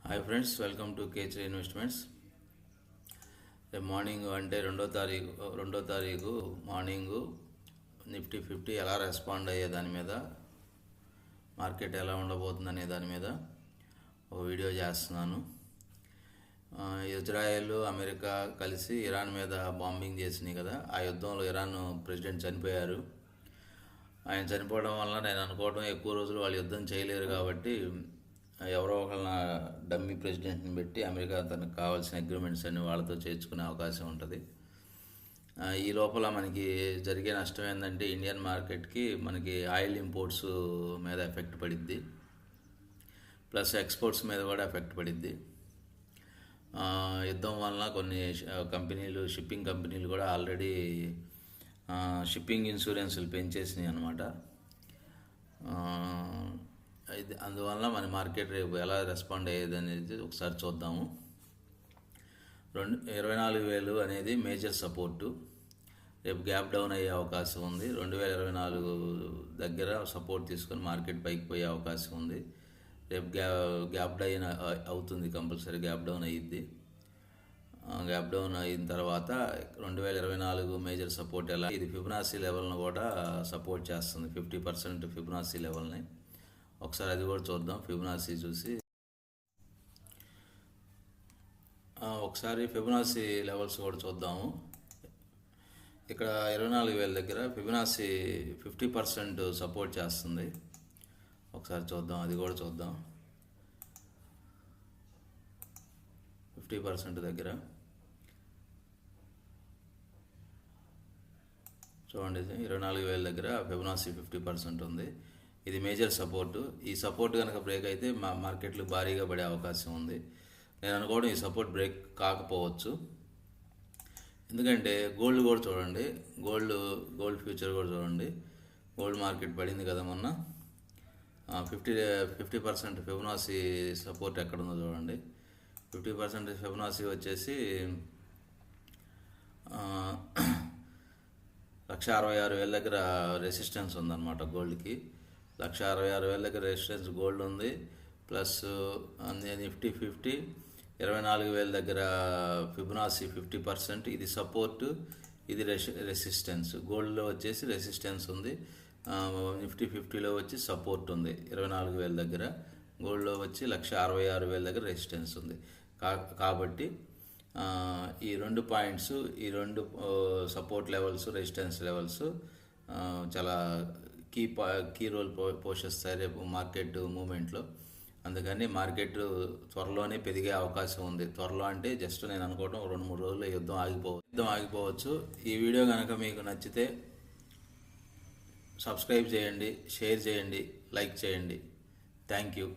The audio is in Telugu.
హాయ్ ఫ్రెండ్స్, వెల్కమ్ టు కేచర్ ఇన్వెస్ట్మెంట్స్. రేపు మార్నింగ్ అంటే రెండో తారీఖు మార్నింగు నిఫ్టీ 50 ఎలా రెస్పాండ్ అయ్యే దాని మీద, మార్కెట్ ఎలా ఉండబోతుంది అనే దాని మీద ఒక వీడియో చేస్తున్నాను. ఇజ్రాయెల్, అమెరికా కలిసి ఇరాన్ మీద బాంబింగ్ చేసినాయి కదా. ఆ యుద్ధంలో ఇరాన్ ప్రెసిడెంట్ చనిపోయారు. ఆయన చనిపోవడం వల్ల నేను అనుకోవడం ఎక్కువ రోజులు వాళ్ళు యుద్ధం చేయలేరు కాబట్టి ఎవరో ఒకళ్ళ డమ్మీ ప్రెసిడెంట్ని పెట్టి అమెరికా తనకు కావాల్సిన అగ్రిమెంట్స్ అన్ని వాళ్ళతో చేర్చుకునే అవకాశం ఉంటుంది. ఈ లోపల మనకి జరిగే నష్టం ఏంటంటే ఇండియన్ మార్కెట్కి మనకి ఆయిల్ ఇంపోర్ట్స్ మీద ఎఫెక్ట్ పడిద్ది, ప్లస్ ఎక్స్పోర్ట్స్ మీద కూడా ఎఫెక్ట్ పడిద్ది. యుద్ధం వలన కొన్ని కంపెనీలు, షిప్పింగ్ కంపెనీలు కూడా ఆల్రెడీ షిప్పింగ్ ఇన్సూరెన్సులు పెంచేసినాయి అన్నమాట. అందువల్ల మన మార్కెట్ రేపు ఎలా రెస్పాండ్ అయ్యేది అనేది ఒకసారి చూద్దాము. 24,000 అనేది మేజర్ సపోర్టు. రేపు గ్యాప్ డౌన్ అయ్యే అవకాశం ఉంది. 2024 దగ్గర సపోర్ట్ తీసుకొని మార్కెట్ పైకి పోయే అవకాశం ఉంది. రేపు గ్యాప్ డౌన్ అవుతుంది, కంపల్సరీ గ్యాప్ డౌన్ అయ్యిద్ది. గ్యాప్ డౌన్ అయిన తర్వాత 2024 మేజర్ సపోర్ట్ ఎలా, ఇది ఫిబొనాసీ లెవెల్ను కూడా సపోర్ట్ చేస్తుంది, 50% ఫిబొనాసీ లెవెల్ని. ఒకసారి అది కూడా చూద్దాం. ఫిబొనాసీ చూసి ఒకసారి ఫిబొనాసీ లెవెల్స్ కూడా చూద్దాము. ఇక్కడ 24,000 దగ్గర ఫిబొనాసీ 50% సపోర్ట్ చేస్తుంది. ఒకసారి చూద్దాం, అది కూడా చూద్దాం. 50% దగ్గర చూడండి, 24,000 దగ్గర ఫిబొనాసీ 50% ఉంది. ఇది మేజర్ సపోర్టు. ఈ సపోర్ట్ కనుక బ్రేక్ అయితే మార్కెట్లు భారీగా పడే అవకాశం ఉంది. నేను అనుకోవడం ఈ సపోర్ట్ బ్రేక్ కాకపోవచ్చు. ఎందుకంటే గోల్డ్ కూడా చూడండి, గోల్డ్ ఫ్యూచర్ కూడా చూడండి. గోల్డ్ మార్కెట్ పడింది కదా మొన్న. 50% ఫిబొనాసీ సపోర్ట్ ఎక్కడుందో చూడండి. 50% ఫిబొనాసీ వచ్చేసి 166,000 దగ్గర రెసిస్టెన్స్ ఉందన్నమాట గోల్డ్కి. 166,000 దగ్గర రెసిస్టెన్స్ గోల్డ్ ఉంది. ప్లస్ నిఫ్టీ 50 24,000 దగ్గర ఫిబొనాసీ 50%. ఇది సపోర్టు, ఇది రెసిస్టెన్స్. గోల్డ్లో వచ్చేసి రెసిస్టెన్స్ ఉంది, నిఫ్టీ 50లో వచ్చి సపోర్ట్ ఉంది 24,000 దగ్గర. గోల్డ్లో వచ్చి 166,000 దగ్గర రెసిస్టెన్స్ ఉంది. కాబట్టి ఈ రెండు పాయింట్స్, ఈ రెండు సపోర్ట్ లెవెల్స్, రెసిస్టెన్స్ లెవెల్స్ చాలా కీ రోల్ పోషిస్తాయి రేపు మార్కెట్ మూమెంట్లో. అందుకని మార్కెట్ త్వరలోనే పెరిగే అవకాశం ఉంది. త్వరలో అంటే జస్ట్ నేను అనుకోవడం 2-3 రోజుల్లో యుద్ధం ఆగిపోవచ్చు. ఈ వీడియో కనుక మీకు నచ్చితే సబ్స్క్రైబ్ చేయండి, షేర్ చేయండి, లైక్ చేయండి. Thank you.